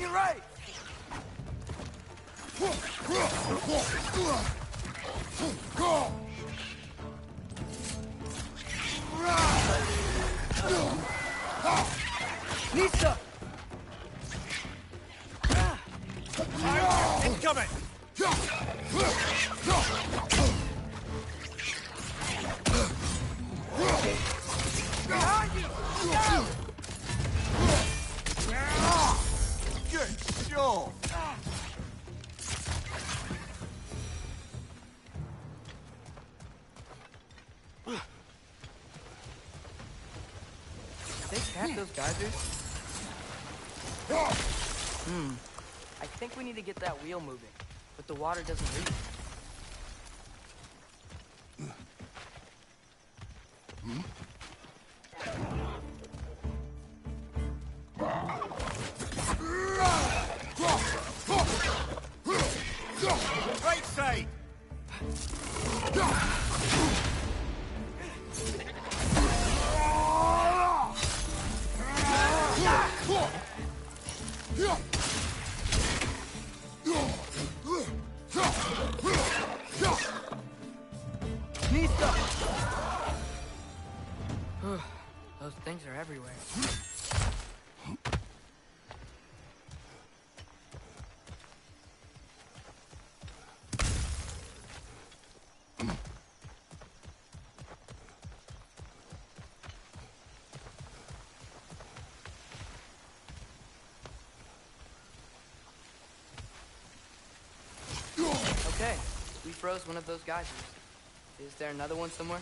it right! Nisa! Incoming! Behind you! Good shot! They tap those geysers? I think we need to get that wheel moving, but the water doesn't leave. Right side! Nisa! Those things are everywhere. Okay, we froze one of those geysers. Is there another one somewhere?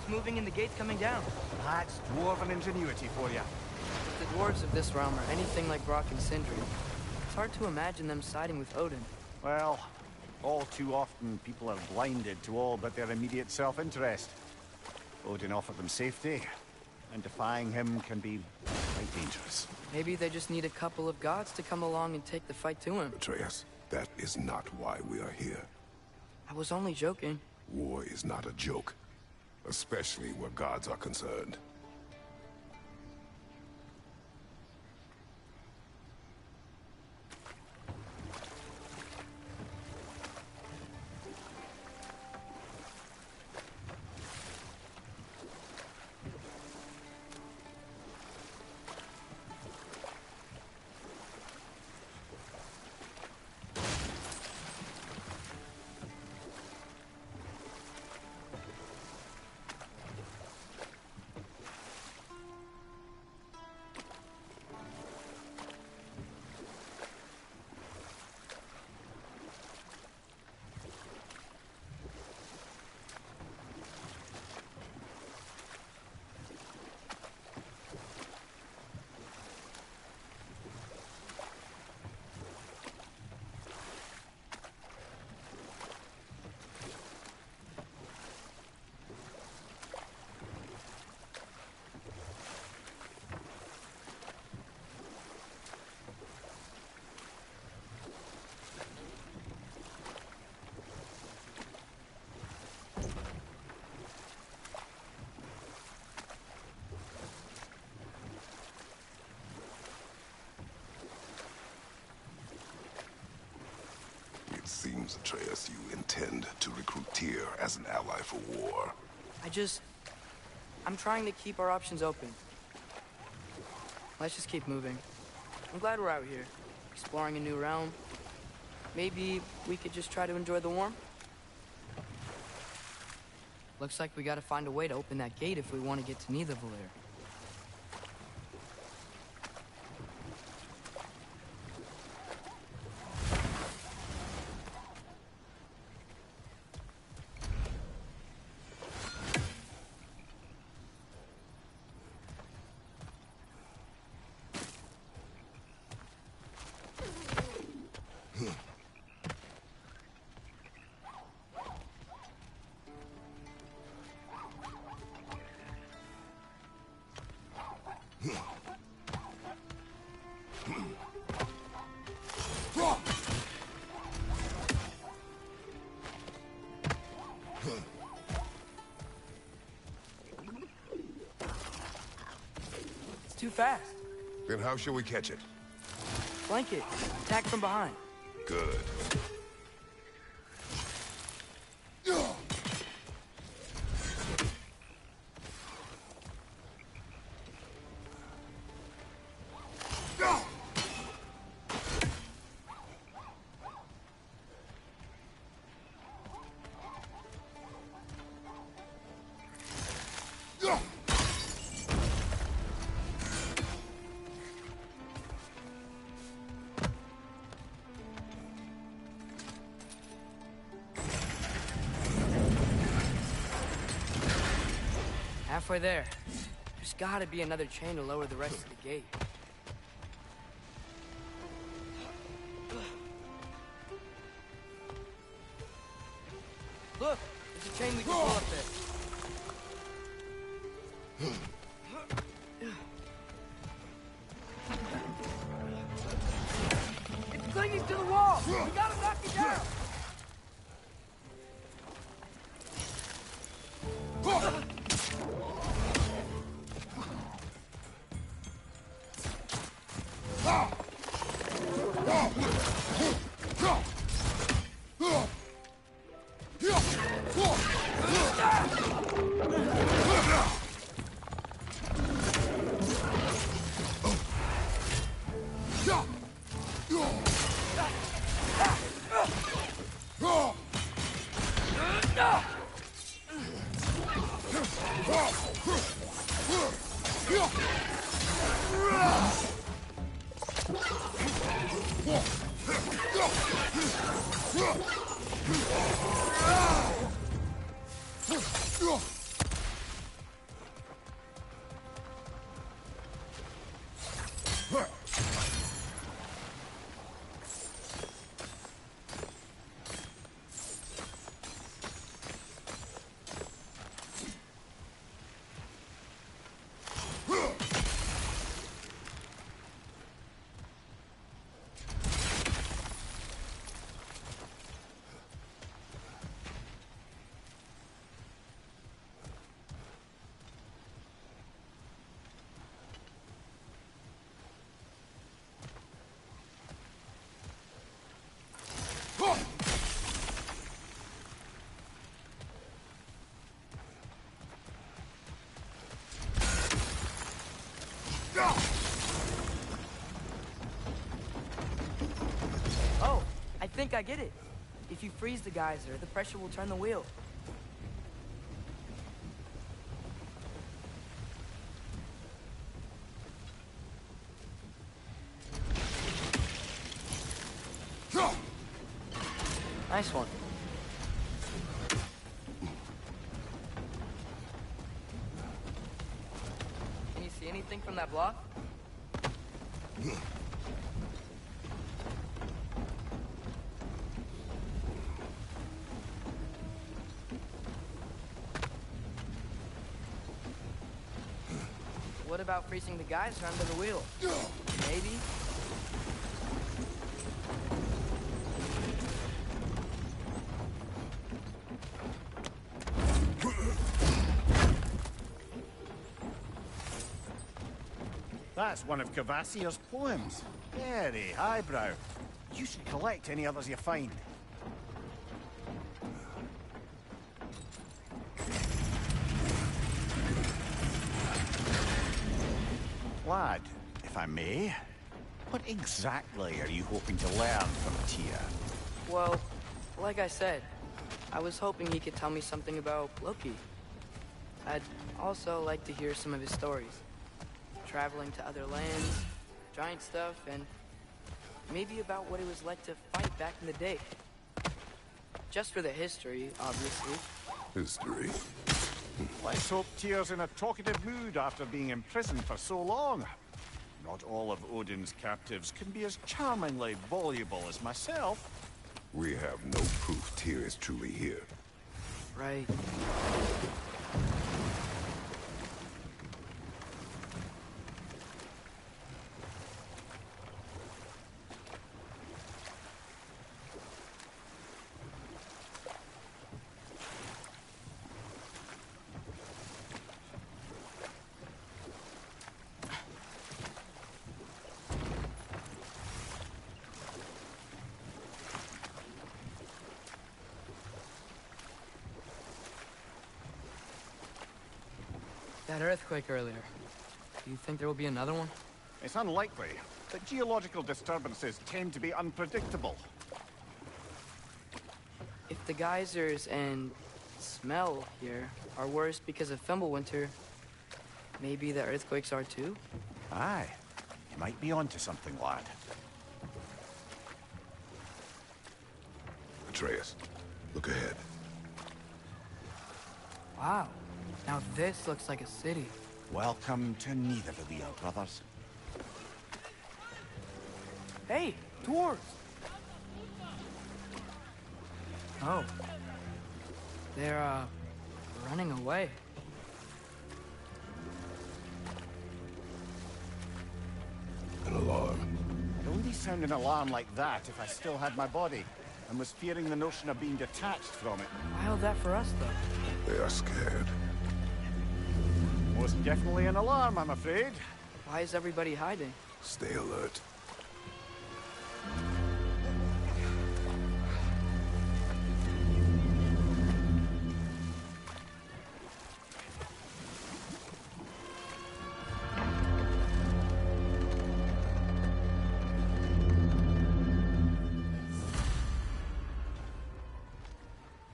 Moving and the gate's coming down. That's dwarven ingenuity for you. If the dwarves of this realm are anything like Brock and Sindri, it's hard to imagine them siding with Odin. Well, all too often people are blinded to all but their immediate self-interest. Odin offered them safety, and defying him can be quite dangerous. Maybe they just need a couple of gods to come along and take the fight to him. Atreus, that is not why we are here. I was only joking. War is not a joke, especially where gods are concerned. It seems, Atreus, you intend to recruit Tyr as an ally for war. I'm trying to keep our options open. Let's just keep moving. I'm glad we're out here, exploring a new realm. Maybe we could just try to enjoy the warmth? Looks like we gotta find a way to open that gate if we want to get to Nidavellir. It's too fast. Then how shall we catch it? Flank it. Attack from behind. Good. Halfway there. There's gotta be another chain to lower the rest of the gate. Look! There's a chain we can pull up there. It's clinging to the wall! We gotta knock it down! Oh, I think I get it. If you freeze the geyser, the pressure will turn the wheel. Nice one. Can you see anything from that block? What about freezing the geyser under the wheel? Maybe? That's one of Cavassier's poems. Very highbrow. You should collect any others you find. Lad, if I may, what exactly are you hoping to learn from Tyr? Well, like I said, I was hoping he could tell me something about Loki. I'd also like to hear some of his stories. Traveling to other lands, giant stuff, and maybe about what it was like to fight back in the day. Just for the history, obviously. History? Let's hope Tyr's in a talkative mood after being imprisoned for so long. Not all of Odin's captives can be as charmingly voluble as myself. We have no proof Tyr is truly here. Right. That earthquake earlier. Do you think there will be another one? It's unlikely, but geological disturbances tend to be unpredictable. If the geysers and smell here are worse because of Fimbulwinter, maybe the earthquakes are too? Aye, you might be onto something, lad. Atreus, look ahead. Wow. Now this looks like a city. Welcome to neither the Wheel Brothers. Hey, dwarves! Oh. They're, running away. An alarm. I'd only sound an alarm like that if I still had my body, and was fearing the notion of being detached from it. Why all that for us, though? They are scared. Most definitely an alarm, I'm afraid. Why is everybody hiding? Stay alert.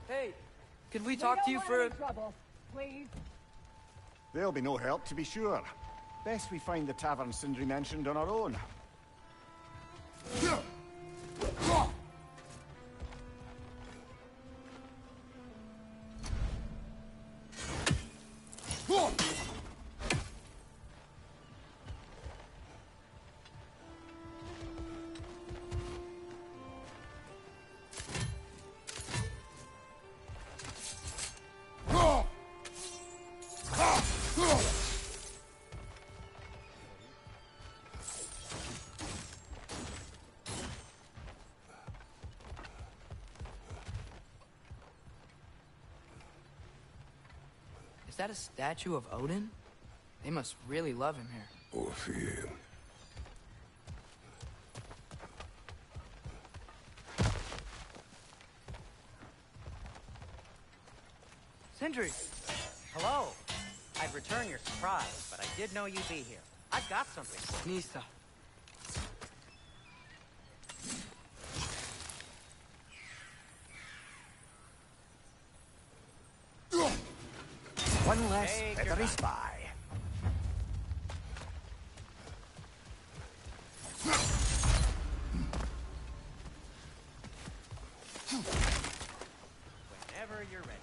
Hey, could we talk to you for a... trouble, please. There'll be no help, to be sure. Best we find the tavern Sindri mentioned on our own. Is that a statue of Odin? They must really love him here. Or fear him. Sindri! Hello. I'd return your surprise, but I did know you'd be here. I've got something. Nista. One less Take better your is by. Whenever you're ready.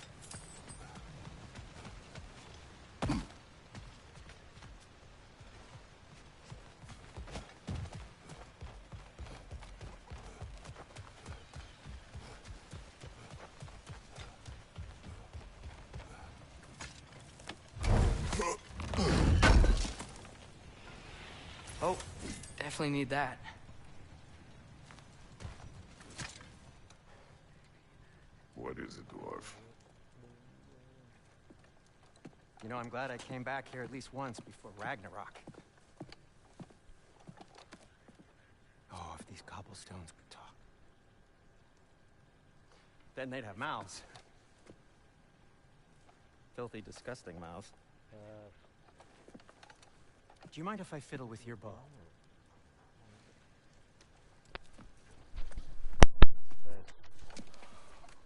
Oh, definitely need that. What is it, dwarf? You know, I'm glad I came back here at least once before Ragnarok. Oh, if these cobblestones could talk. Then they'd have mouths. Filthy, disgusting mouths. Do you mind if I fiddle with your bow?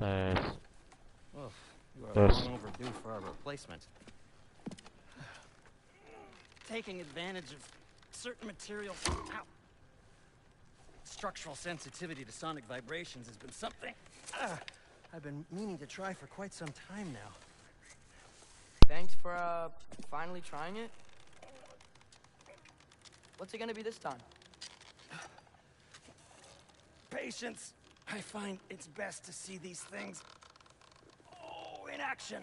Oh, you are long overdue for a replacement. Taking advantage of certain materials. Ow. Structural sensitivity to sonic vibrations has been something I've been meaning to try for quite some time now. Thanks for, finally trying it. What's it gonna be this time? Patience. I find it's best to see these things, in action.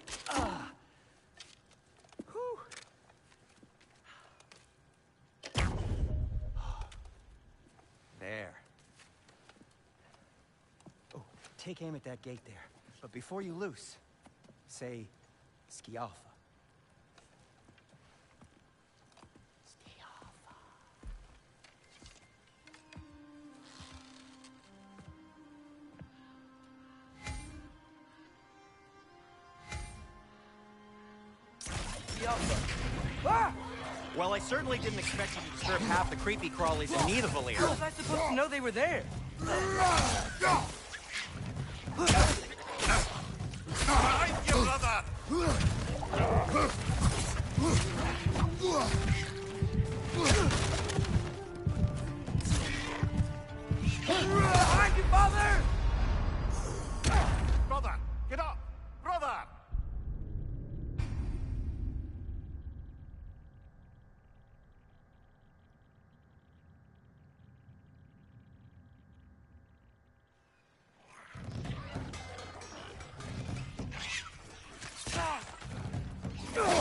Whew. There. Oh, take aim at that gate there. But before you loose, say, Skialfa. Skialfa. Well, I certainly didn't expect you to disturb half the creepy crawlies in Nidavellir. How was I supposed to know they were there? Behind you, brother! Behind you, father! Brother, get up! Brother!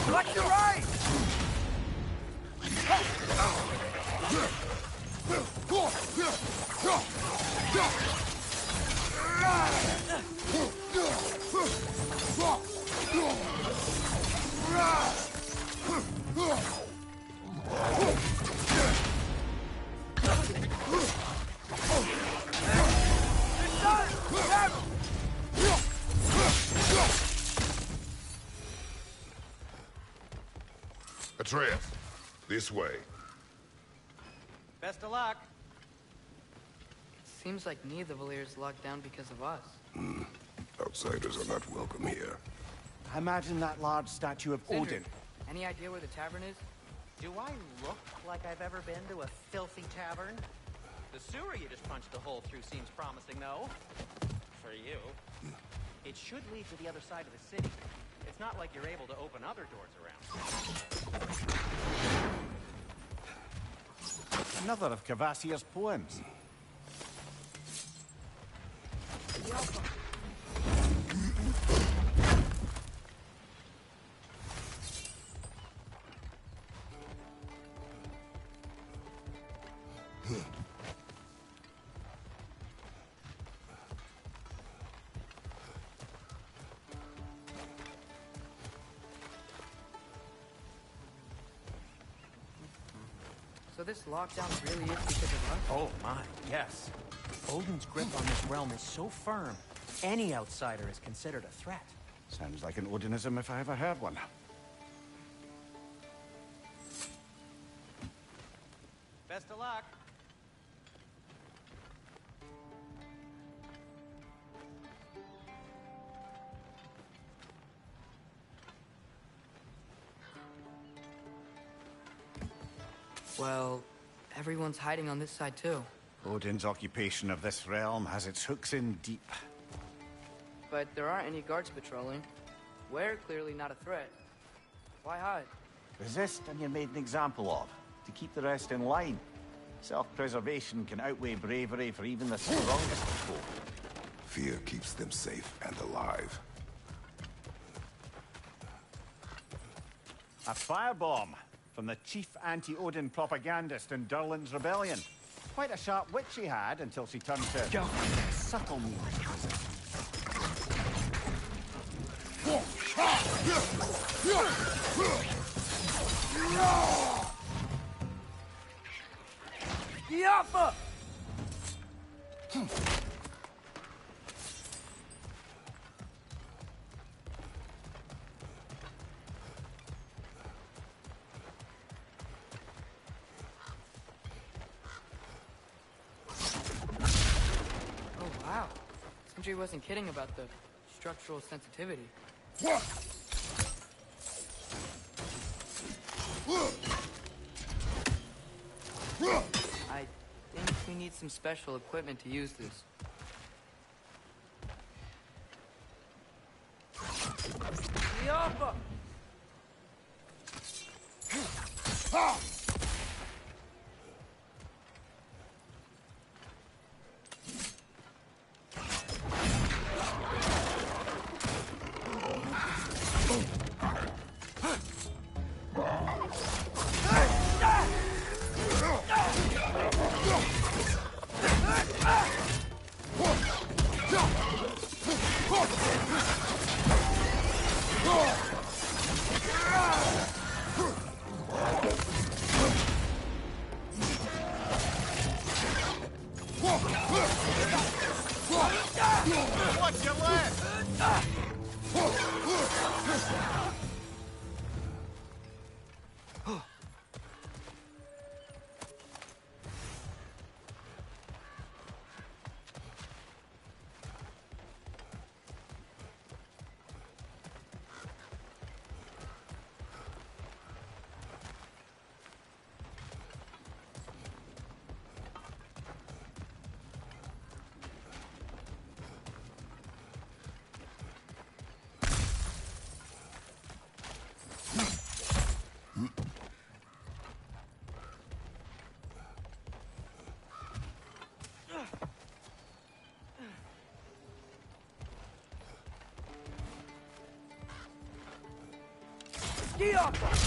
Watch your right! Atreus, this way. Best of luck. Seems like Nidavellir's locked down because of us. Outsiders are not welcome here. Imagine that large statue of Sindri, Odin. any idea where the tavern is? Do I look like I've ever been to a filthy tavern? The sewer you just punched a hole through seems promising, though. For you. It should lead to the other side of the city. It's not like you're able to open other doors around. Another of Cavassier's poems. So this lockdown really is because of us? Oh my, yes. Odin's grip on this realm is so firm, any outsider is considered a threat. Sounds like an Odinism if I ever heard one. Best of luck. Well, everyone's hiding on this side too. Odin's occupation of this realm has its hooks in deep. But there aren't any guards patrolling. We're clearly not a threat. Why hide? Resist and you're made an example of, to keep the rest in line. Self-preservation can outweigh bravery for even the strongest people. Fear keeps them safe and alive. A firebomb from the chief anti-Odin propagandist in Durlin's rebellion. Quite a sharp wit she had until she turned to subtle means. Yaffa! Oh wow. Sindri wasn't kidding about the structural sensitivity. I think we need some special equipment to use this. Yaffa! Watch your left! Ski off!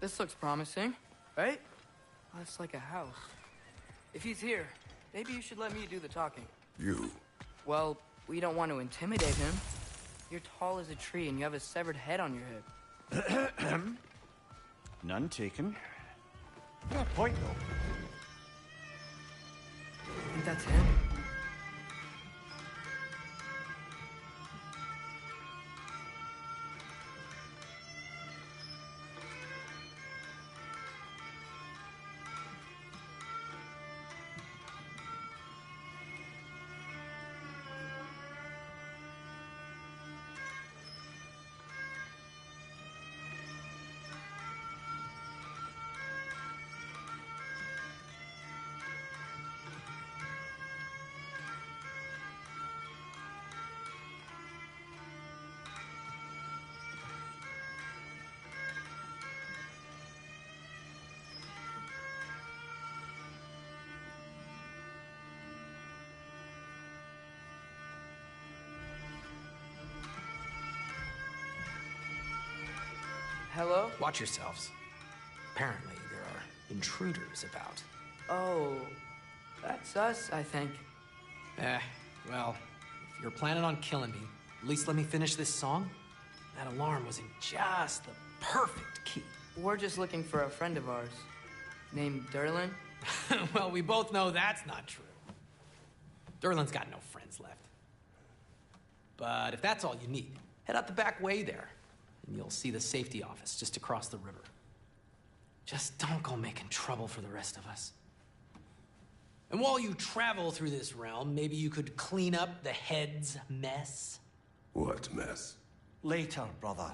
This looks promising, right? That's like a house. If he's here, maybe you should let me do the talking. You? Well, we don't want to intimidate him. You're tall as a tree and you have a severed head on your head. None taken. Yeah, point though. I think that's him. Hello? Watch yourselves. Apparently, there are intruders about. Oh, that's us, I think. Well, if you're planning on killing me, at least let me finish this song. That alarm was in just the perfect key. We're just looking for a friend of ours, named Derlin. Well, we both know that's not true. Derlin's got no friends left. But if that's all you need, head out the back way there, and you'll see the safety office just across the river. Just don't go making trouble for the rest of us. And while you travel through this realm, maybe you could clean up the head's mess? What mess? Later, brother.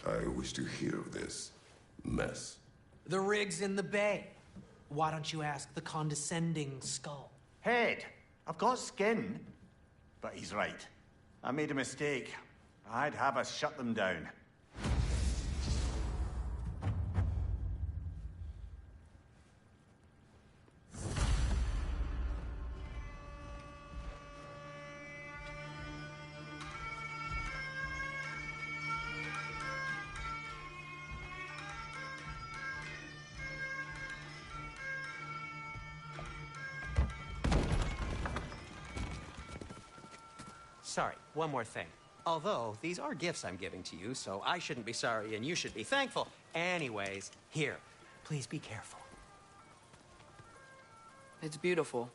I wish to hear of this mess. The rig's in the bay. Why don't you ask the condescending skull? Head, I've got skin. But he's right. I made a mistake. I'd have us shut them down. Sorry, one more thing. Although, these are gifts I'm giving to you, so I shouldn't be sorry and you should be thankful. Anyways, here, please be careful. It's beautiful.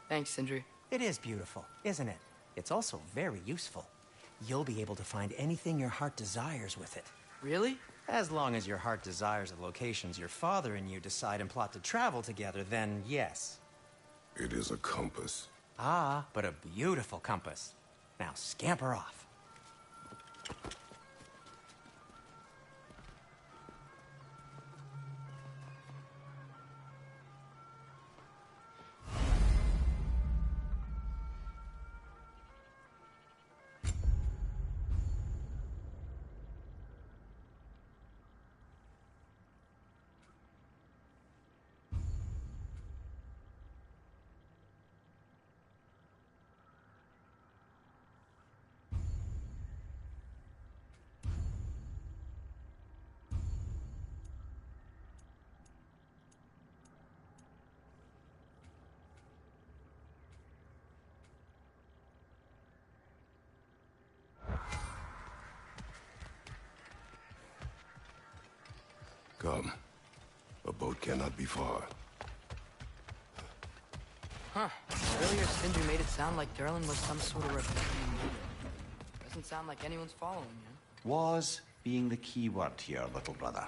Thanks, Sindri. It is beautiful, isn't it? It's also very useful. You'll be able to find anything your heart desires with it. Really? As long as your heart desires the locations your father and you decide and plot to travel together, then yes. It is a compass. Ah, but a beautiful compass. Now scamper off. Come. A boat cannot be far. Huh. Earlier, Sindri made it sound like Durlin was some sort of rebellion leader. Doesn't sound like anyone's following him. Was being the key word here, little brother.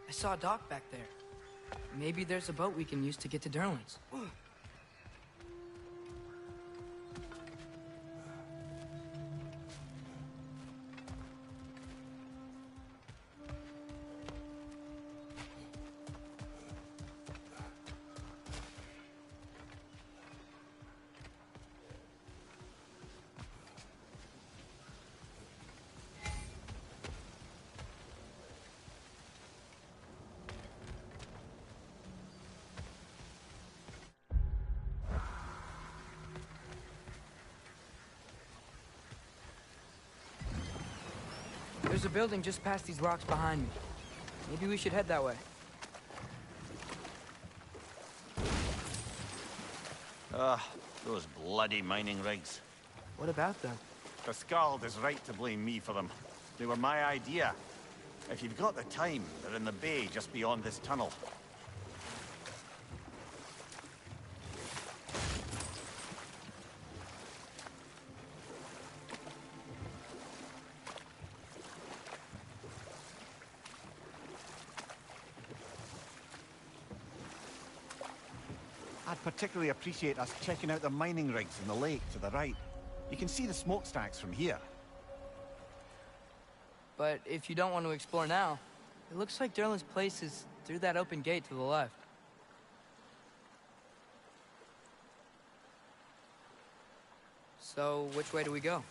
I saw a dock back there. Maybe there's a boat we can use to get to Durlin's. There's a building just past these rocks behind me. Maybe we should head that way. Those bloody mining rigs. What about them? The Skald is right to blame me for them. They were my idea. If you've got the time, they're in the bay just beyond this tunnel. I'd particularly appreciate us checking out the mining rigs in the lake to the right. You can see the smokestacks from here. But if you don't want to explore now, it looks like Durlin's place is through that open gate to the left. So, which way do we go?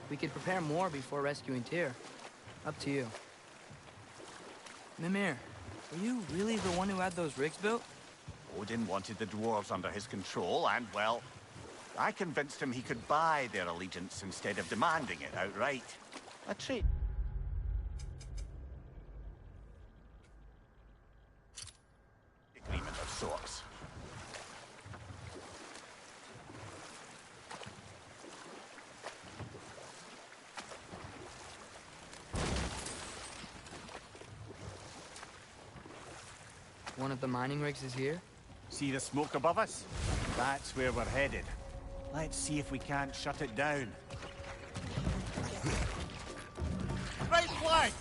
We could prepare more before rescuing Tyr. Up to you. Mimir, were you really the one who had those rigs built? Odin wanted the dwarves under his control, and, well, I convinced him he could buy their allegiance instead of demanding it outright. A trade. Agreement of sorts. One of the mining rigs is here? See the smoke above us? That's where we're headed. Let's see if we can't shut it down. Right flank!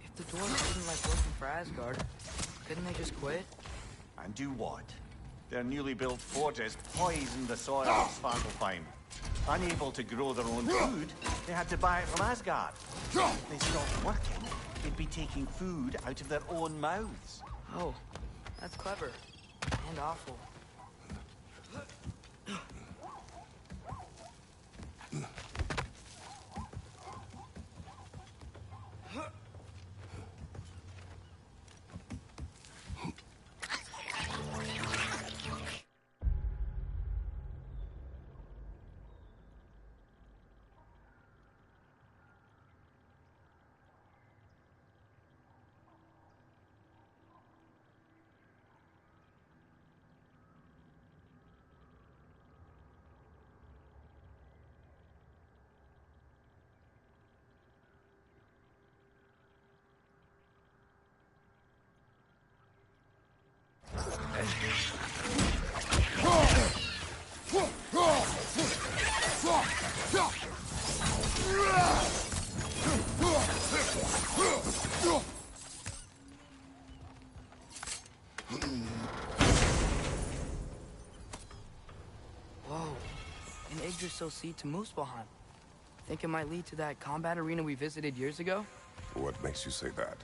If the dwarves didn't like working for Asgard, couldn't they just quit? And do what? Their newly built forges poisoned the soil of Svartalfheim. Unable to grow their own food, they had to buy it from Asgard. If they stopped working, they'd be taking food out of their own mouths. Oh, that's clever. And awful. Whoa, an Yggdrasil seed to Muspelheim. Think it might lead to that combat arena we visited years ago? What makes you say that?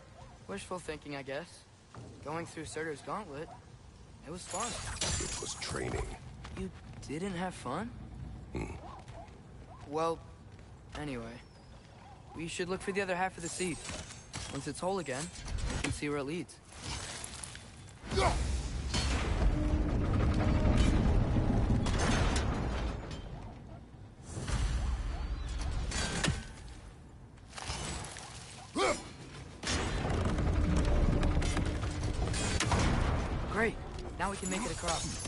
Wishful thinking, I guess. Going through Surtur's gauntlet, it was fun. It was training. You didn't have fun? Well, anyway, we should look for the other half of the seed. Once it's whole again, we can see where it leads. Great. Now we can make it across.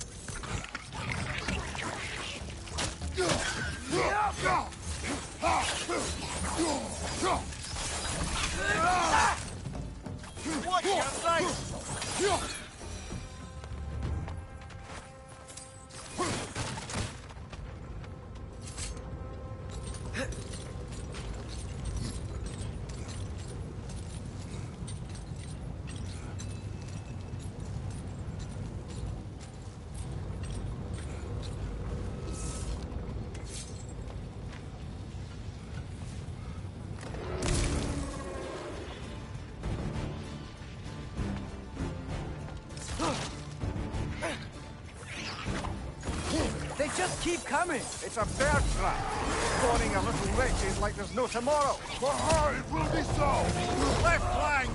Watch your sight! They just keep coming! It's a bear trap! Spawning a little wretches like there's no tomorrow! For her, it will be so! Left flank!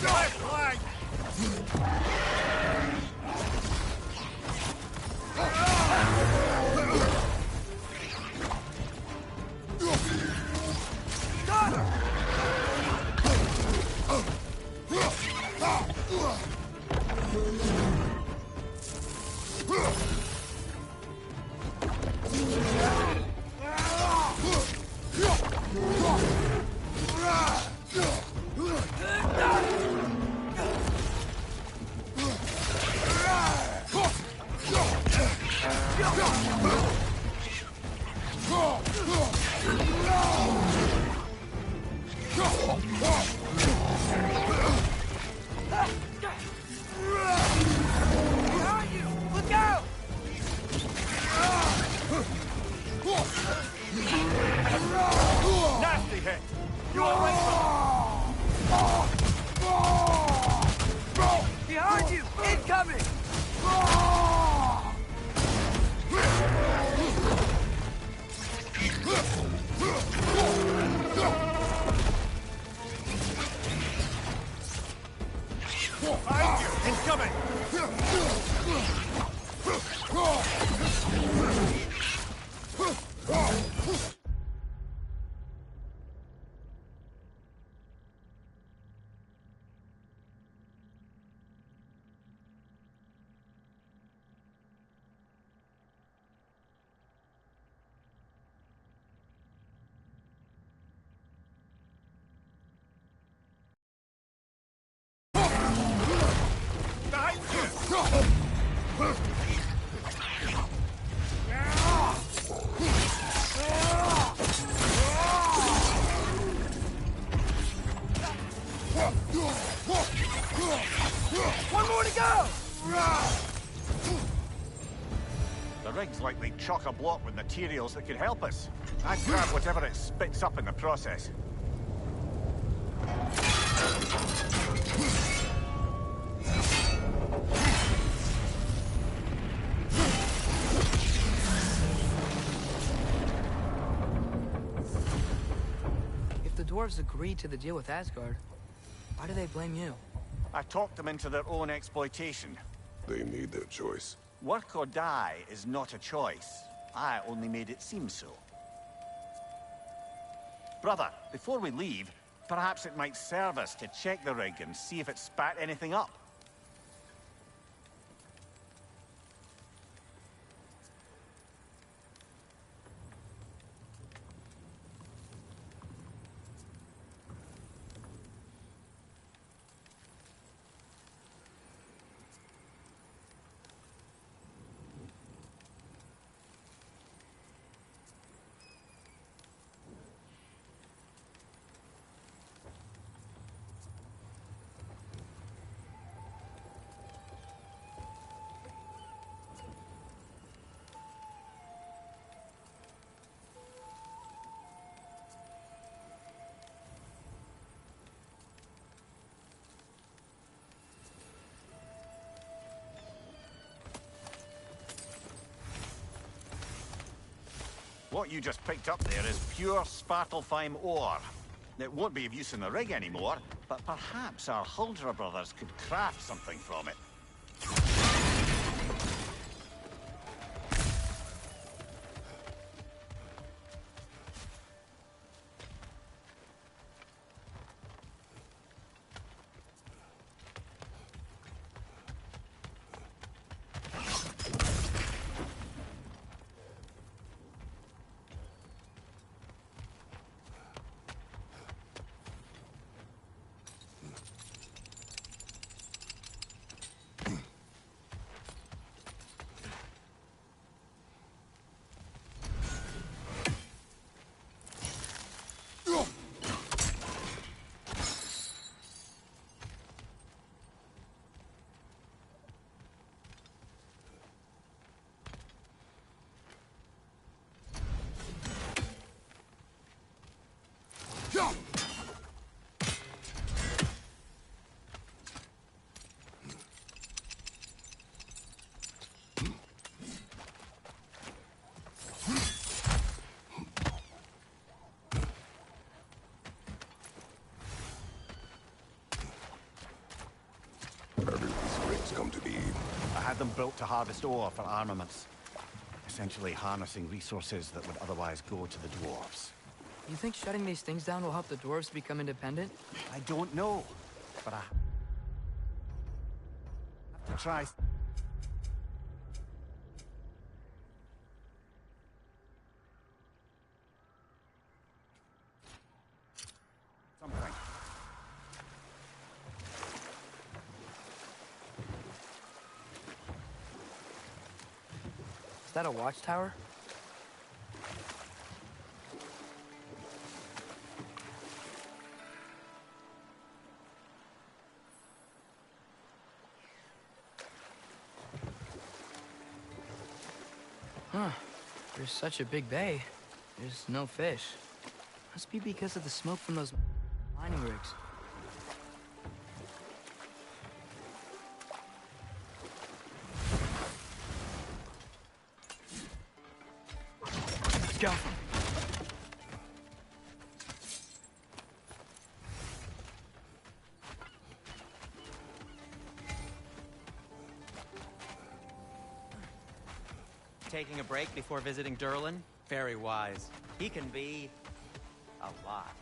Left flank! Nasty hit! You alright? Behind you! Incoming! Behind you! Incoming! One more to go! The rig's likely chock-a-block with materials that could help us. I'd grab whatever it spits up in the process. If the dwarves agreed to the deal with Asgard, why do they blame you? I talked them into their own exploitation. They made their choice. Work or die is not a choice. I only made it seem so. Brother, before we leave, perhaps it might serve us to check the rig and see if it spat anything up. What you just picked up there is pure Svartalfheim ore. It won't be of use in the rig anymore, but perhaps our Huldra brothers could craft something from it. Where do these rigs come to be? I had them built to harvest ore for armaments. Essentially harnessing resources that would otherwise go to the dwarves. You think shutting these things down will help the dwarves become independent? I don't know, but I have to try. Something. Is that a watchtower? Huh. There's such a big bay. There's no fish. Must be because of the smoke from those mining rigs. Let's go. Taking a break before visiting Durlin? Very wise. He can be a lot.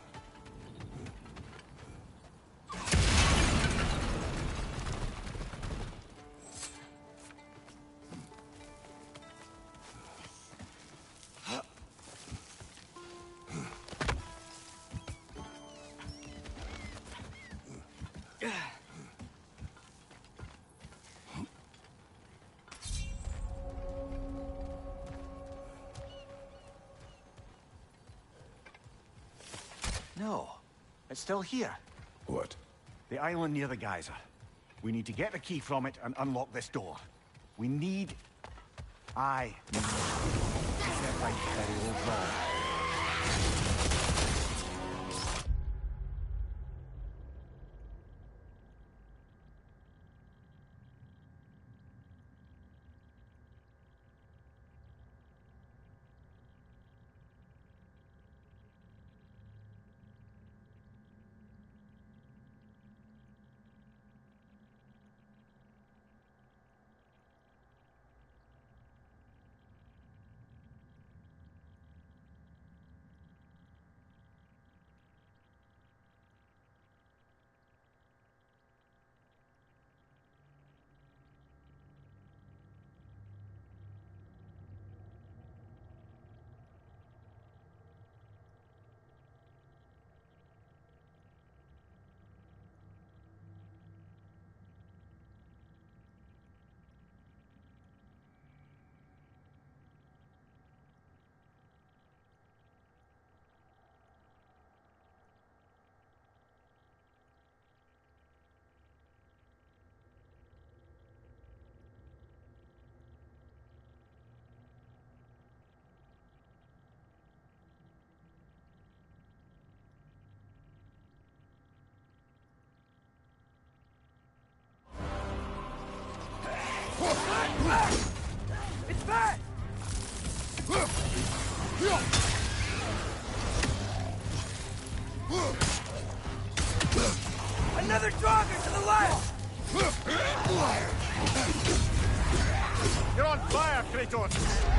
No, it's still here. What? The island near the geyser. We need to get the key from it and unlock this door. We need... I need... to set right the old wrong. It's bad! Another Draugr to the left! You're on fire, Kratos!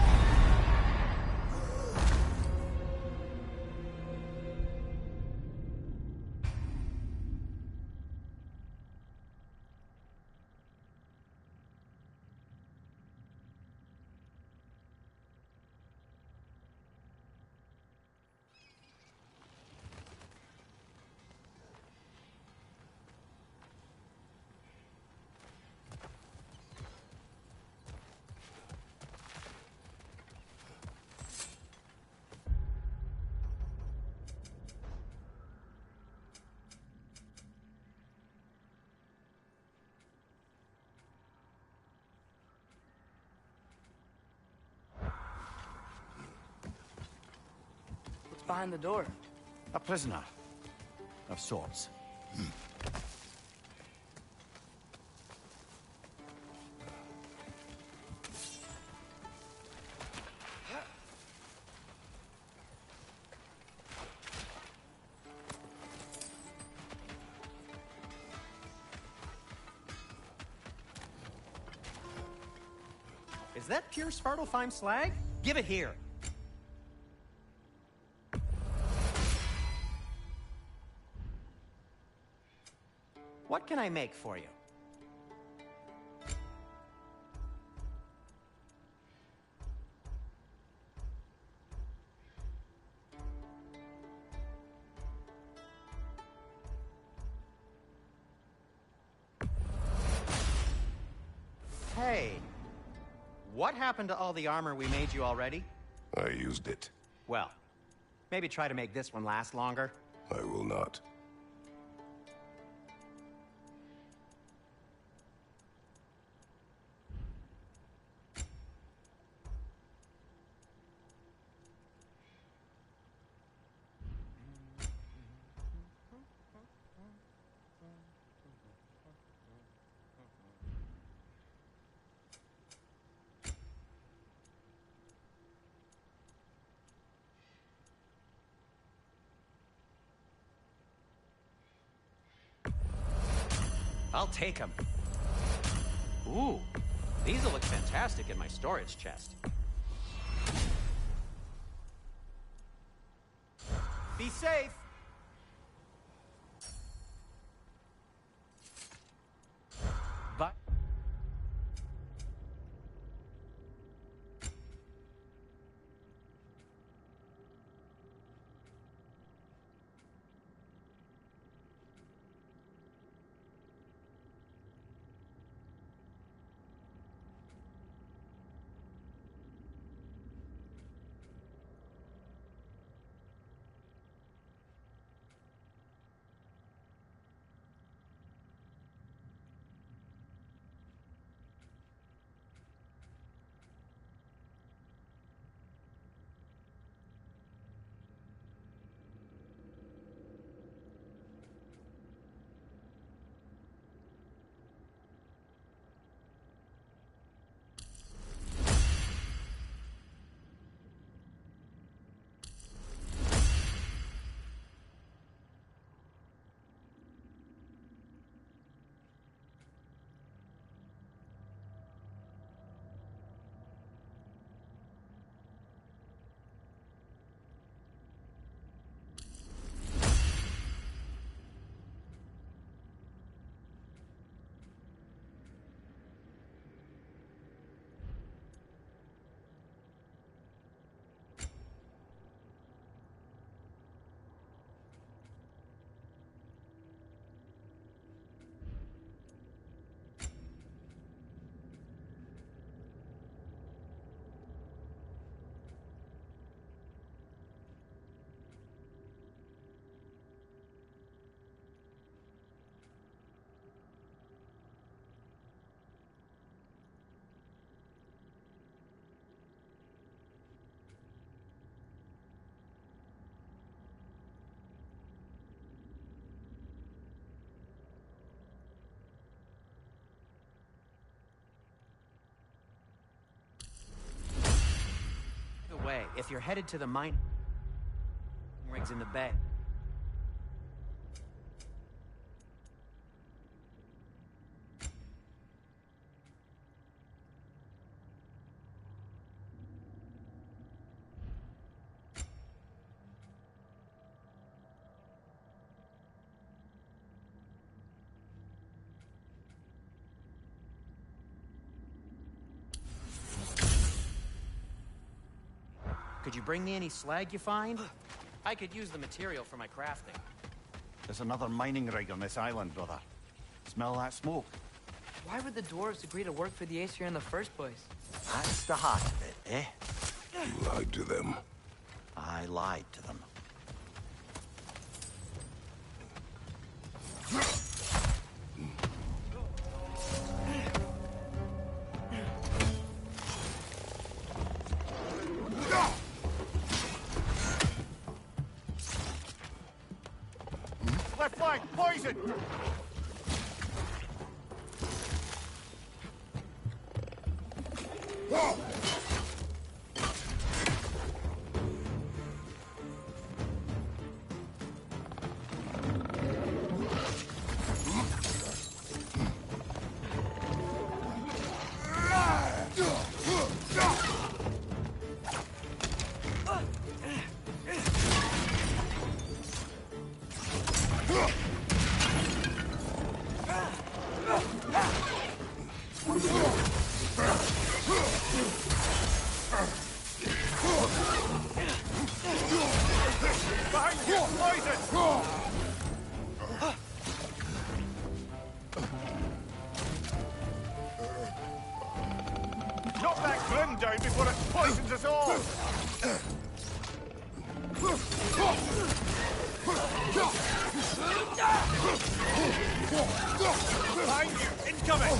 What's behind the door? A prisoner. Of sorts. Is that pure Svartalfheim slag? Give it here. What can I make for you? Hey, what happened to all the armor we made you already? I used it. Well, maybe try to make this one last longer. I will not. I'll take them. Ooh, these will look fantastic in my storage chest. Be safe! But... way, if you're headed to the mine rigs in the bay. Could you bring me any slag you find? I could use the material for my crafting. There's another mining rig on this island, brother. Smell that smoke? Why would the dwarves agree to work for the Aesir in the first place? That's the heart of it, eh? You lied to them. I lied to them. Left flank, poison! Behind you, poison! Knock that grim down before it poisons us all! Behind you, incoming!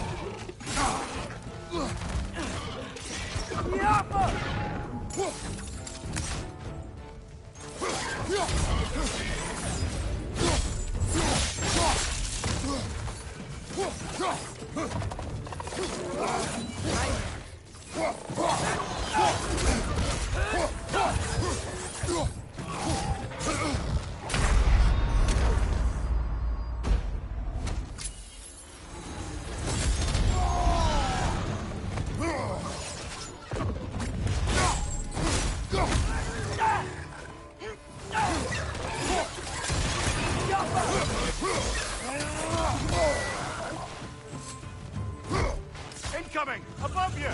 Incoming! Above you!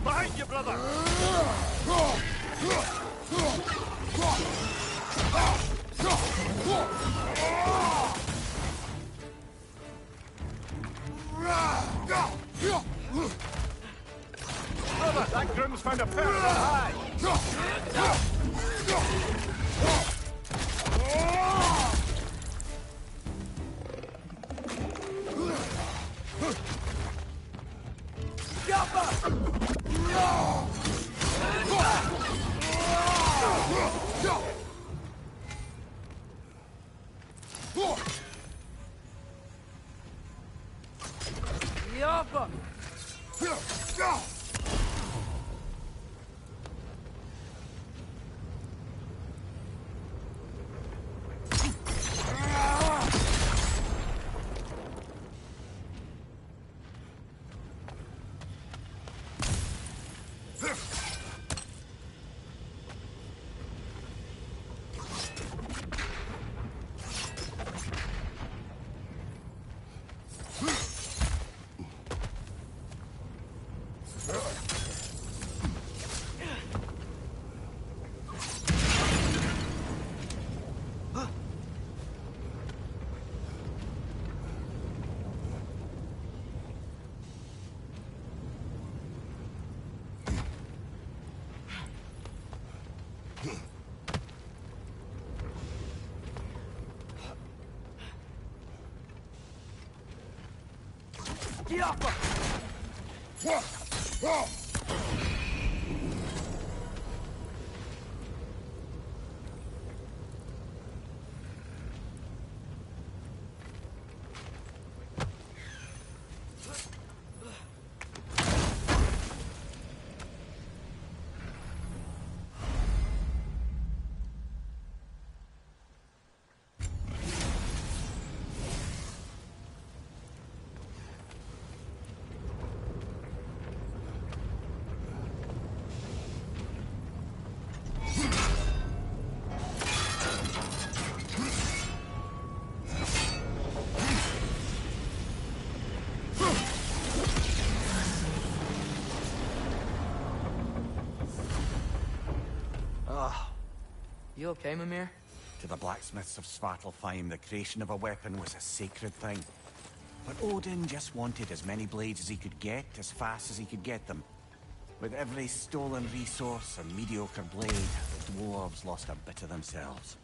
Behind you, brother! Brother, that Grim's found a permanent hide! Get off her! You okay, Mimir? To the blacksmiths of Svartalfheim, the creation of a weapon was a sacred thing. But Odin just wanted as many blades as he could get, as fast as he could get them. With every stolen resource or mediocre blade, the dwarves lost a bit of themselves.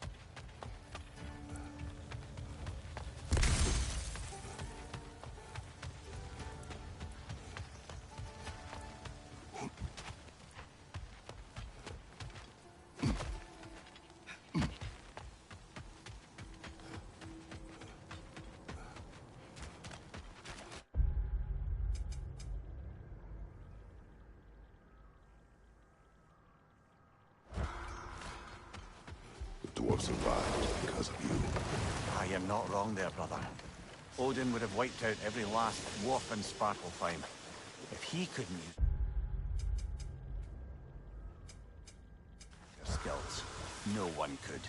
Dwarves survived because of you. I am not wrong there, brother. Odin would have wiped out every last dwarf in Svartalfheim. If he couldn't use their skills, no one could.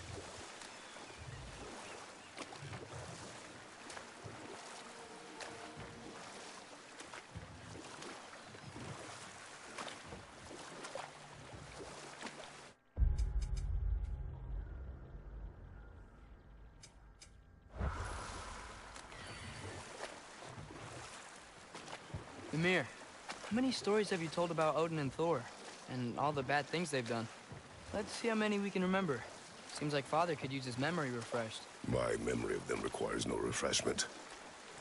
Mimir, how many stories have you told about Odin and Thor? And all the bad things they've done? Let's see how many we can remember. Seems like Father could use his memory refreshed. My memory of them requires no refreshment.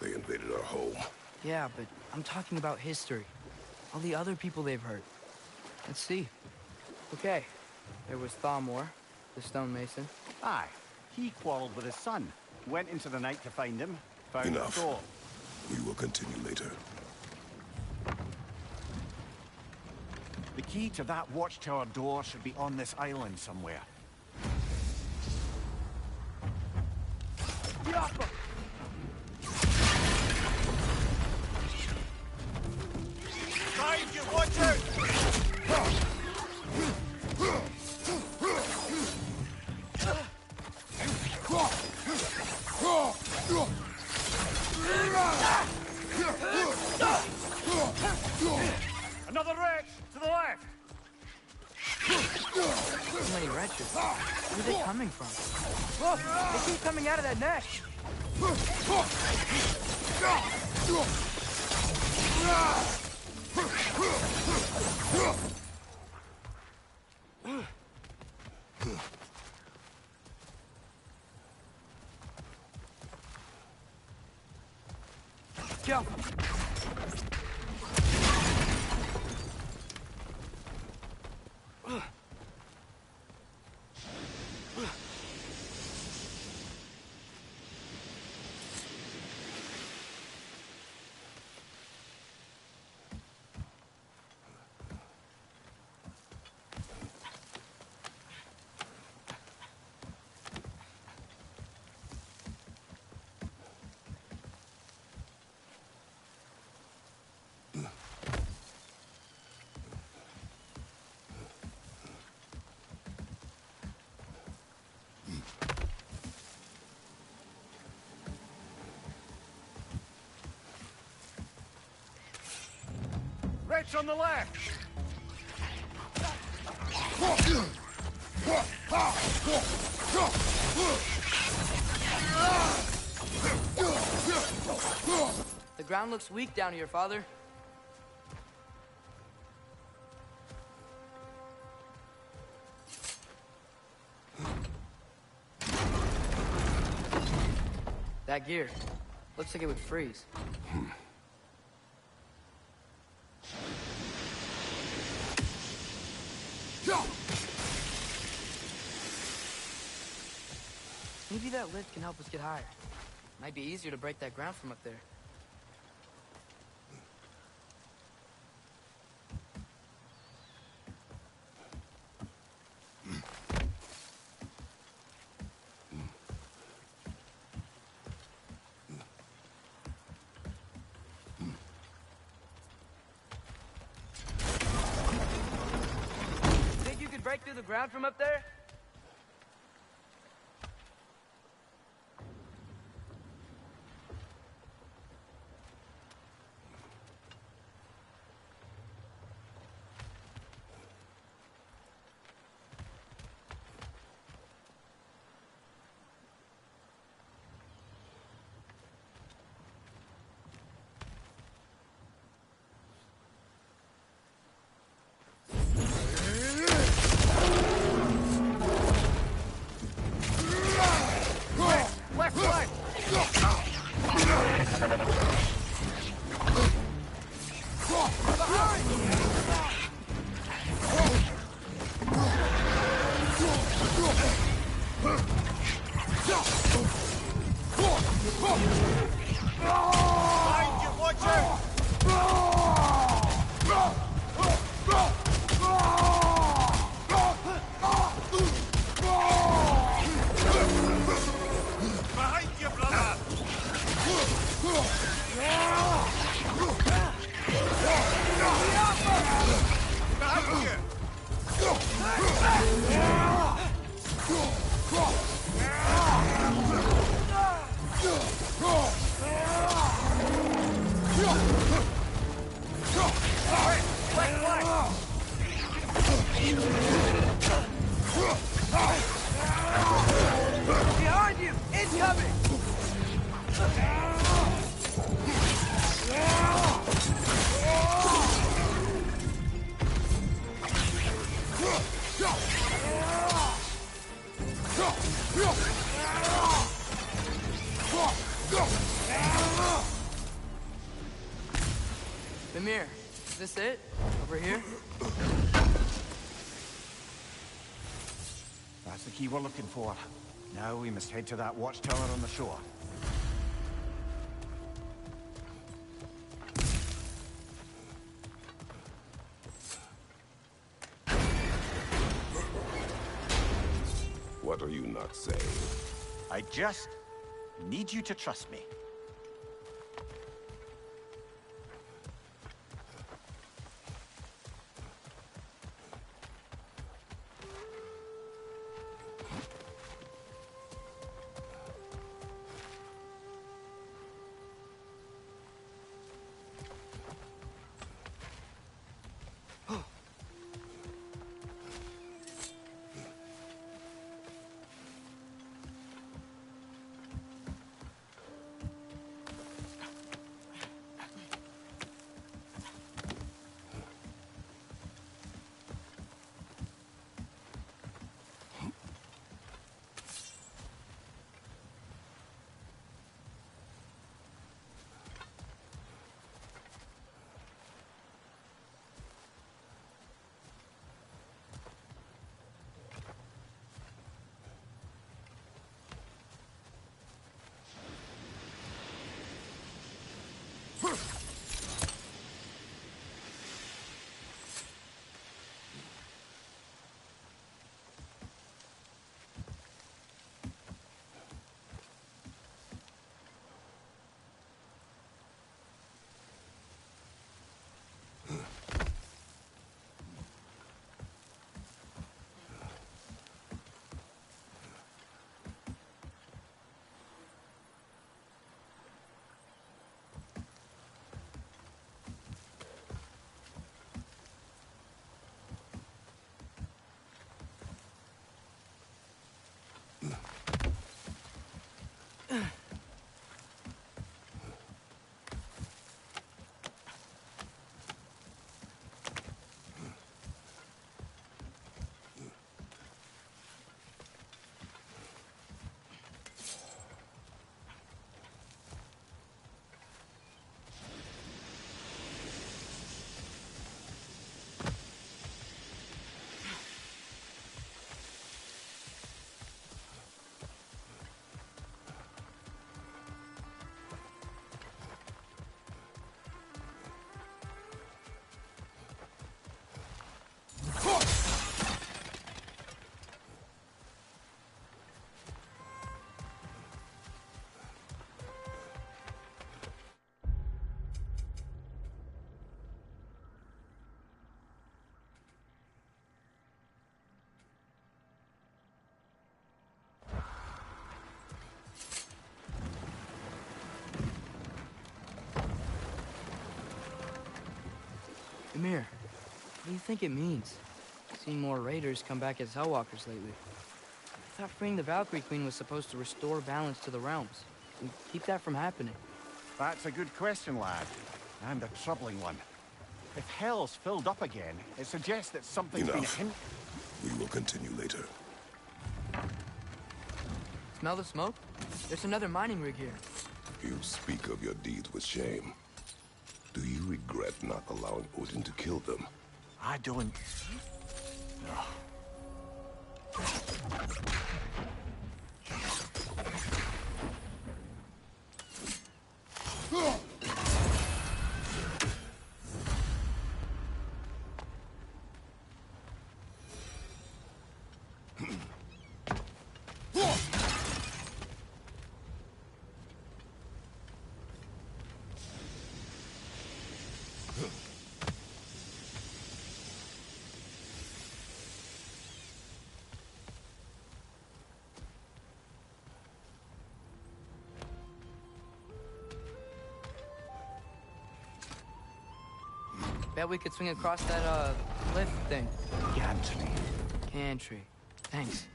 They invaded our home. Yeah, but I'm talking about history. All the other people they've hurt. Let's see. Okay, there was Thamor, the stonemason. Aye, he quarreled with his son. Went into the night to find him. Found Enough. Thor. We will continue later. The key to that watchtower door should be on this island somewhere. Behind you, watch out! Another wretch to the left! So many wretches. Where are they coming from? Look! They keep coming out of that nest! Go! Wretch on the left! The ground looks weak down here, Father. That gear. Looks like it would freeze. Maybe that lift can help us get higher. Might be easier to break that ground from up there. Think you could break through the ground from up there? Behind you! Incoming! Mimir, is this it? Over here? That's the key we're looking for. Now we must head to that watchtower on the shore. What are you not saying? I just need you to trust me. Amir, what do you think it means? Seen more raiders come back as Hellwalkers lately. I thought freeing the Valkyrie Queen was supposed to restore balance to the realms and keep that from happening. That's a good question, lad. And a troubling one. If Hell's filled up again, it suggests that something's Enough. been... We will continue later. Smell the smoke? There's another mining rig here. You speak of your deeds with shame. Do you regret not allowing Odin to kill them? I don't... Bet we could swing across that, cliff thing. Gantry. Gantry. Thanks.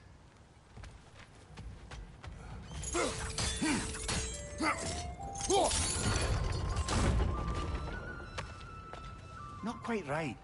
Not quite right.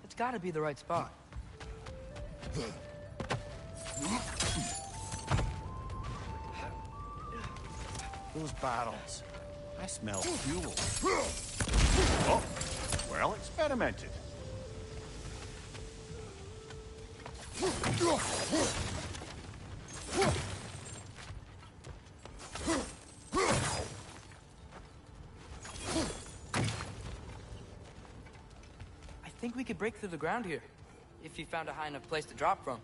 It's gotta be the right spot. Those barrels. I smell fuel. Oh, well experimented. I think we could break through the ground here, if you found a high enough place to drop from.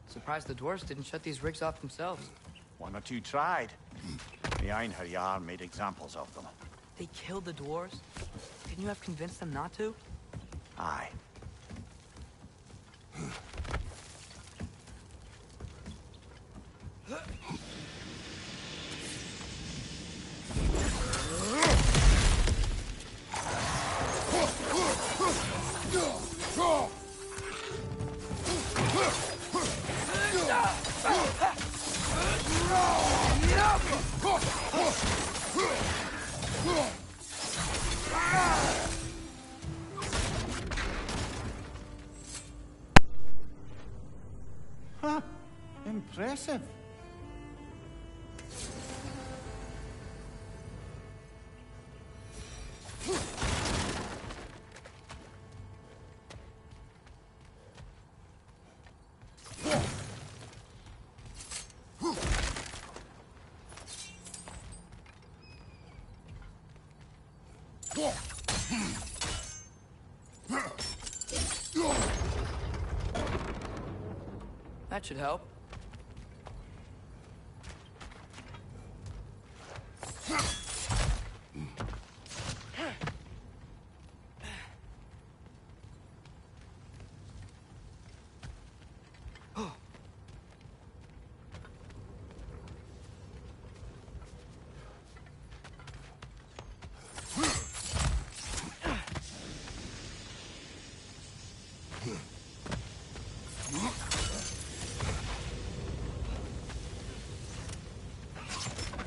Surprised the dwarves didn't shut these rigs off themselves. One or two tried. The Einherjar made examples of them. They killed the dwarves? Couldn't you have convinced them not to? Aye. Huh. Impressive. That should help.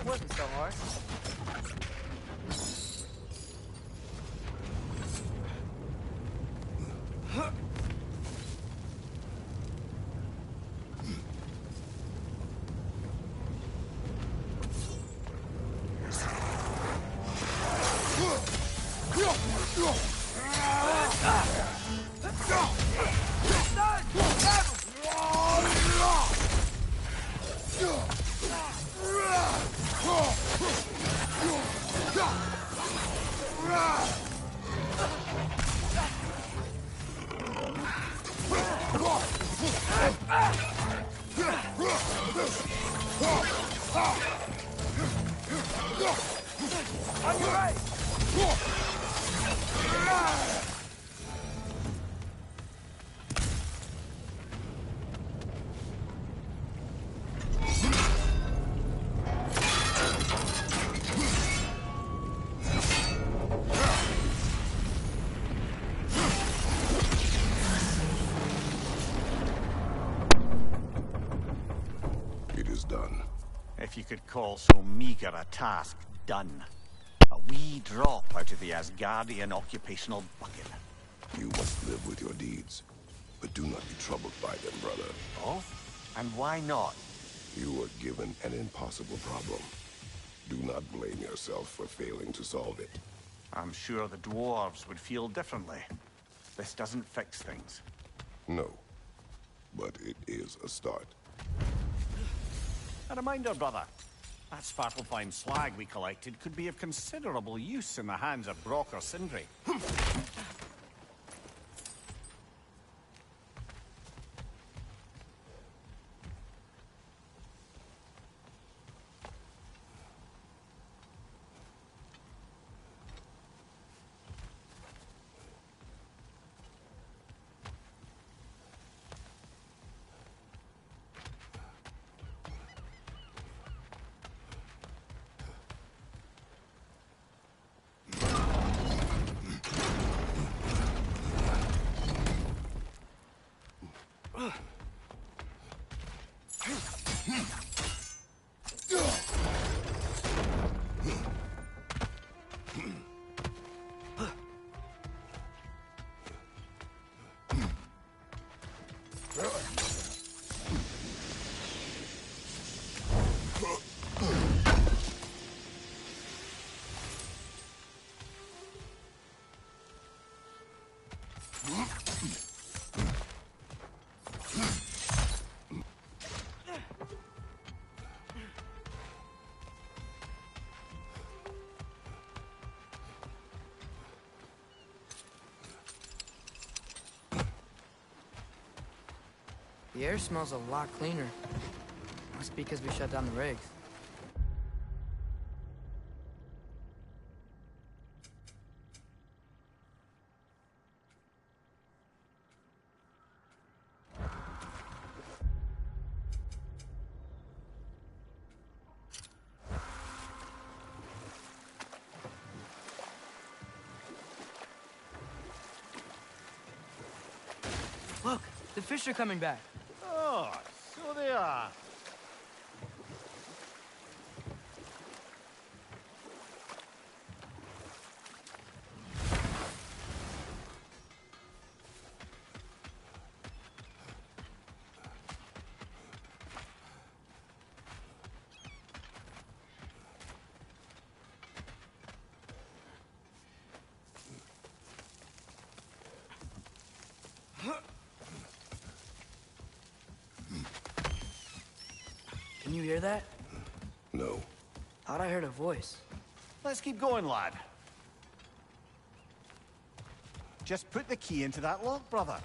Wasn't so hard. On your right! It is done. If you could call so meager a task done. A wee drop out of the Asgardian occupational bucket. You must live with your deeds, but do not be troubled by them, brother. Oh? And why not? You were given an impossible problem. Do not blame yourself for failing to solve it. I'm sure the dwarves would feel differently. This doesn't fix things. No, but it is a start. A reminder, brother. That Svartalfheim slag we collected could be of considerable use in the hands of Brock or Sindri. The air smells a lot cleaner. Must be because we shut down the rigs. Look, the fish are coming back. Oh, so they are. Can you hear that? No. Thought I heard a voice. Let's keep going, lad. Just put the key into that lock, brother.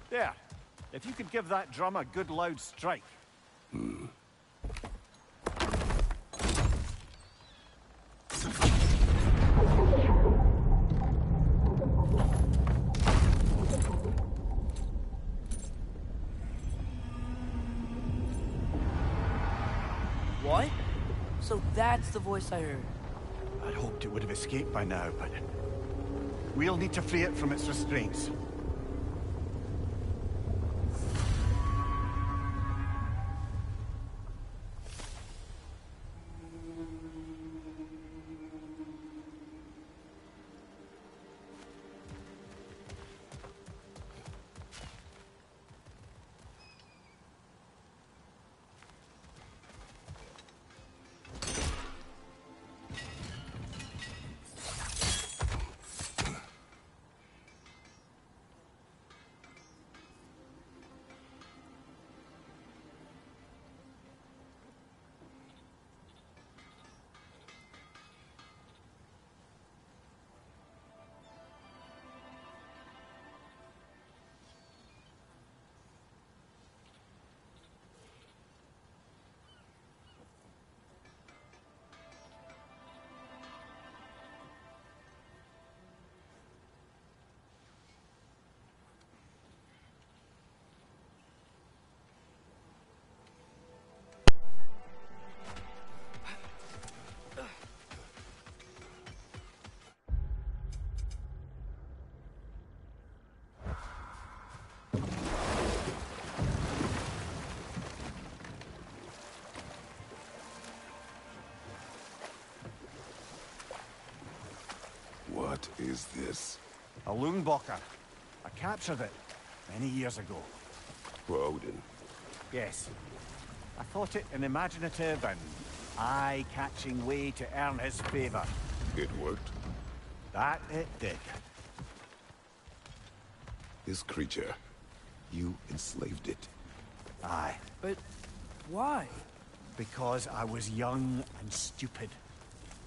There. If you could give that drum a good loud strike. What? So that's the voice I heard. I'd hoped it would have escaped by now, but we'll need to free it from its restraints. What is this? A Loonbocker. I captured it many years ago. For Odin. Yes. I thought it an imaginative and eye-catching way to earn his favor. It worked? That it did. This creature, you enslaved it. Aye. But why? Because I was young and stupid.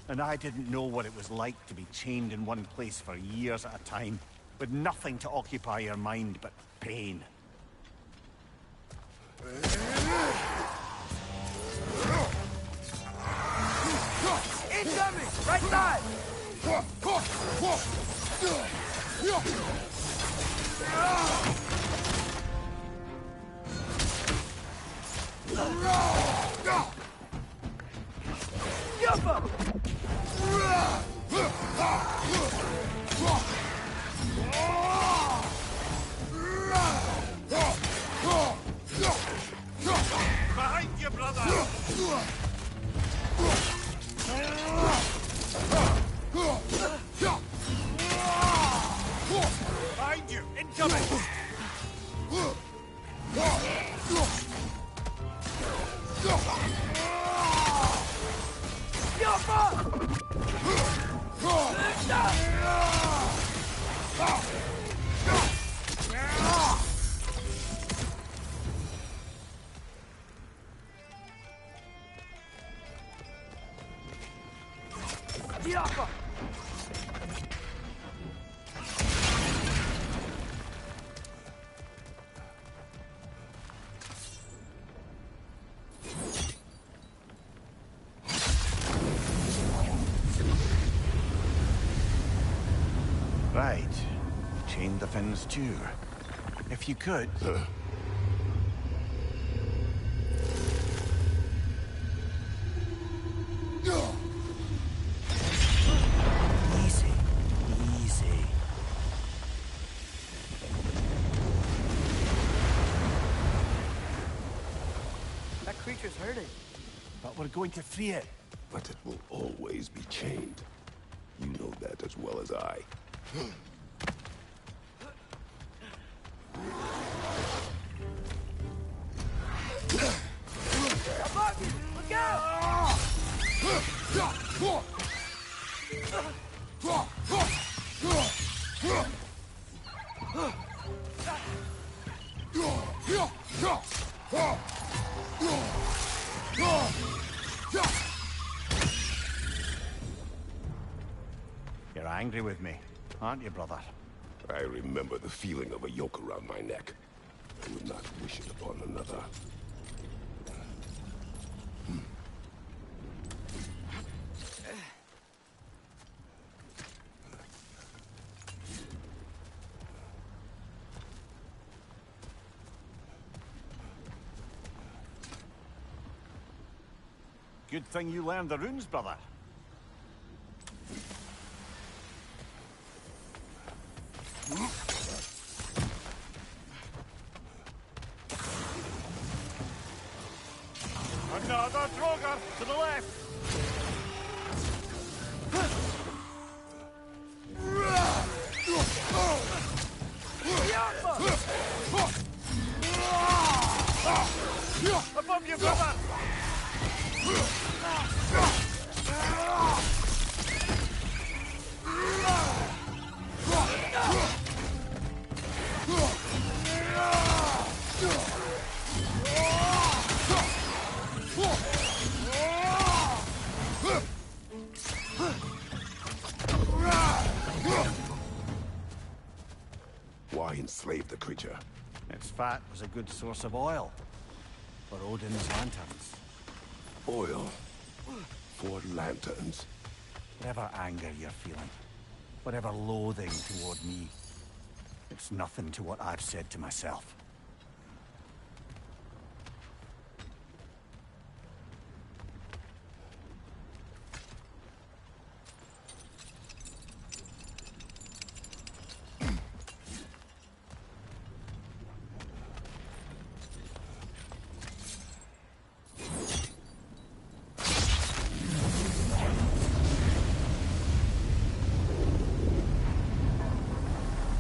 And I didn't know what it was like to be chained in one place for years at a time, with nothing to occupy your mind but pain. Incoming! Right side! Yuppa! Behind you, brother! Behind you! Incoming! Right. Chain the fins too. If you could. Easy. Easy. That creature's hurting. But we're going to free it. But it will always be chained. You know that as well as I. Look out! You're angry with me, aren't you, brother? I remember the feeling of a yoke around my neck. I would not wish it upon another. Good thing you learned the runes, brother. Another Droger to the left. Above you, brother. Why enslave the creature? Its fat was a good source of oil for Odin's lanterns. Oil. For lanterns. Whatever anger you're feeling, whatever loathing toward me, it's nothing to what I've said to myself.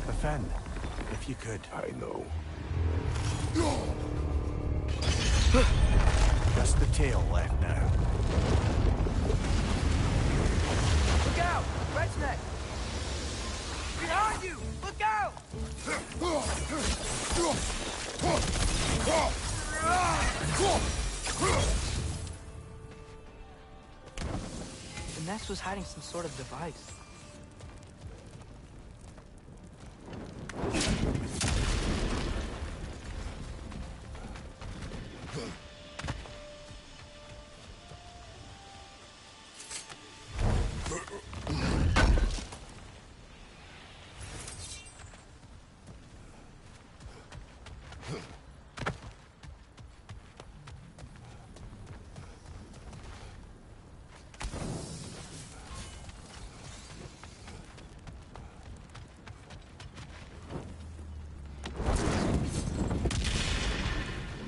Defend, if you could. I know. Just the tail left now. Look out! Red's neck! Behind you! Look out! The nest was hiding some sort of device.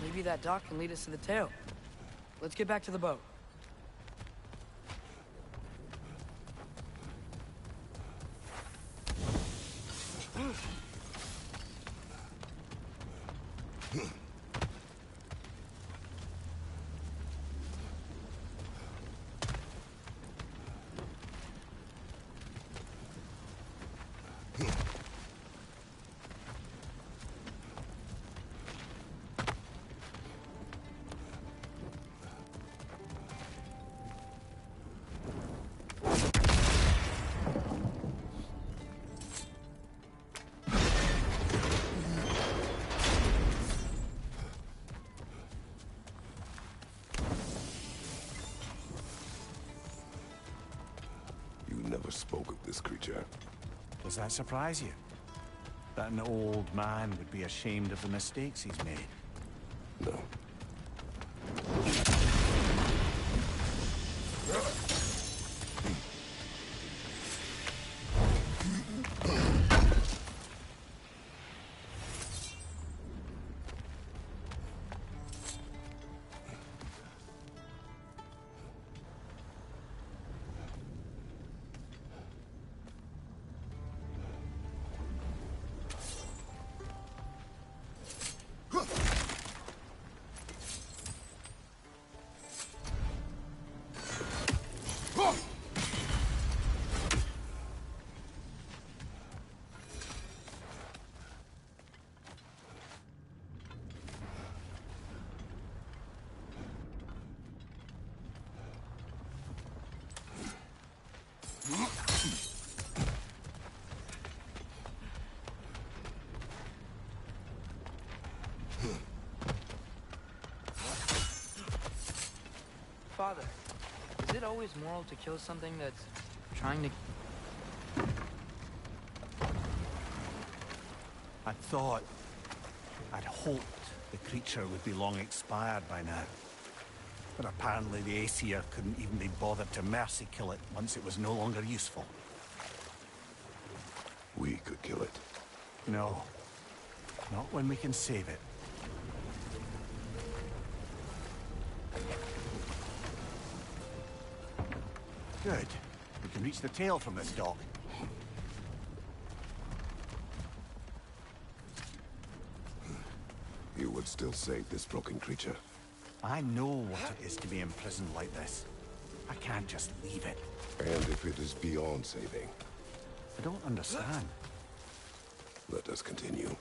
Maybe that dock can lead us to the tail. Let's get back to the boat. never spoke of this creature. Does that surprise you? That an old man would be ashamed of the mistakes he's made? No. Father, is it always moral to kill something that's trying to... I'd hoped the creature would be long expired by now. But apparently the Aesir couldn't even be bothered to mercy kill it once it was no longer useful. We could kill it. No. Not when we can save it. Good. We can reach the tail from this dock. You would still save this broken creature. I know what it is to be imprisoned like this. I can't just leave it. And if it is beyond saving, I don't understand. let us continue.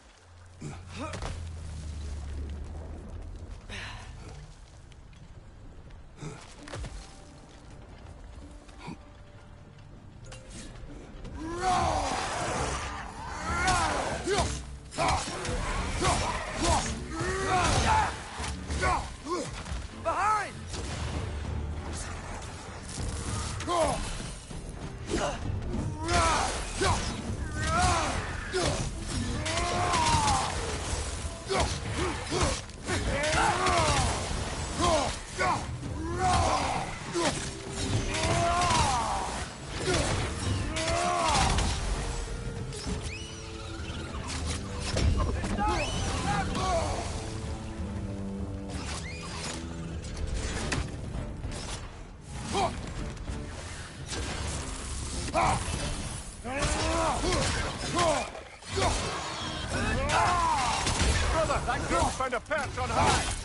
Brother, that girl found a perch on high!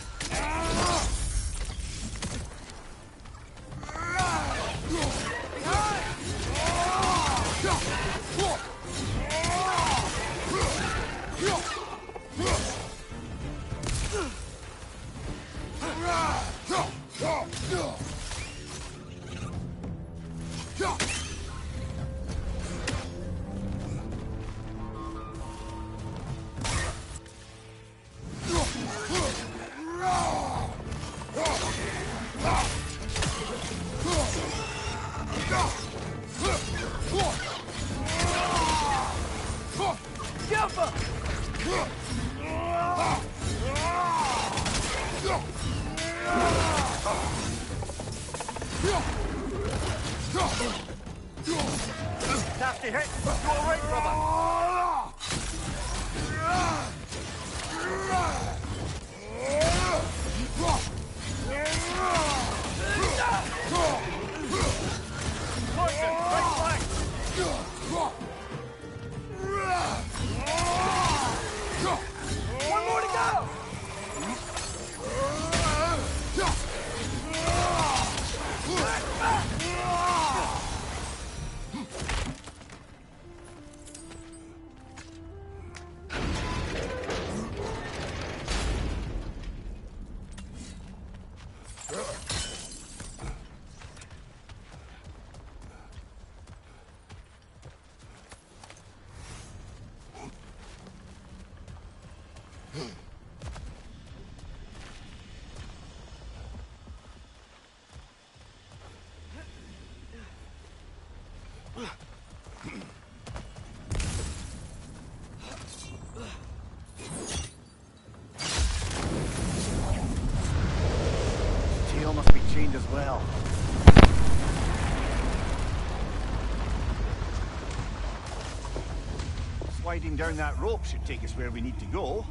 Nasty hit! You alright, brother? Poison! Right flank! One more to go! Ugh. tail must be chained as well. Sliding down that rope should take us where we need to go.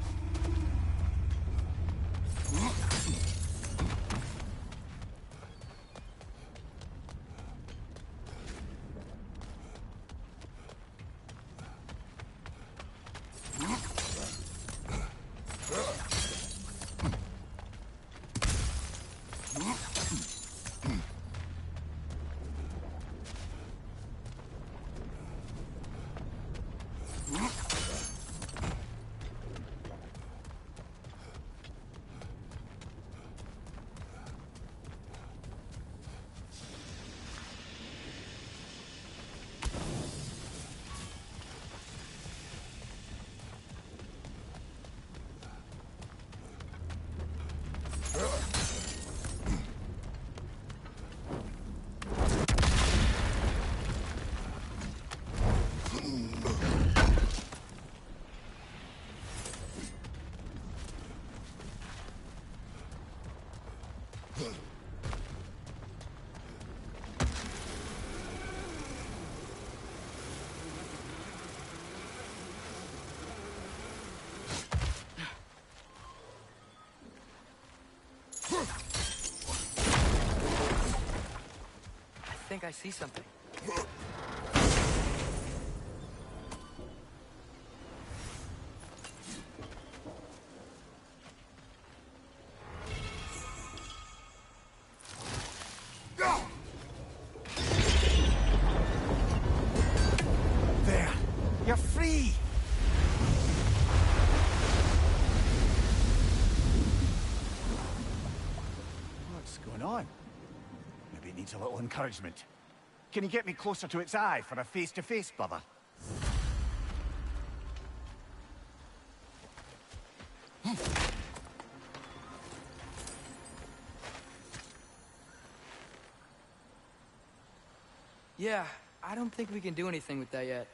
I think I see something. There! You're free! What's going on? Maybe it needs a little encouragement. Can you get me closer to its eye for a face-to-face, brother? Yeah, I don't think we can do anything with that yet.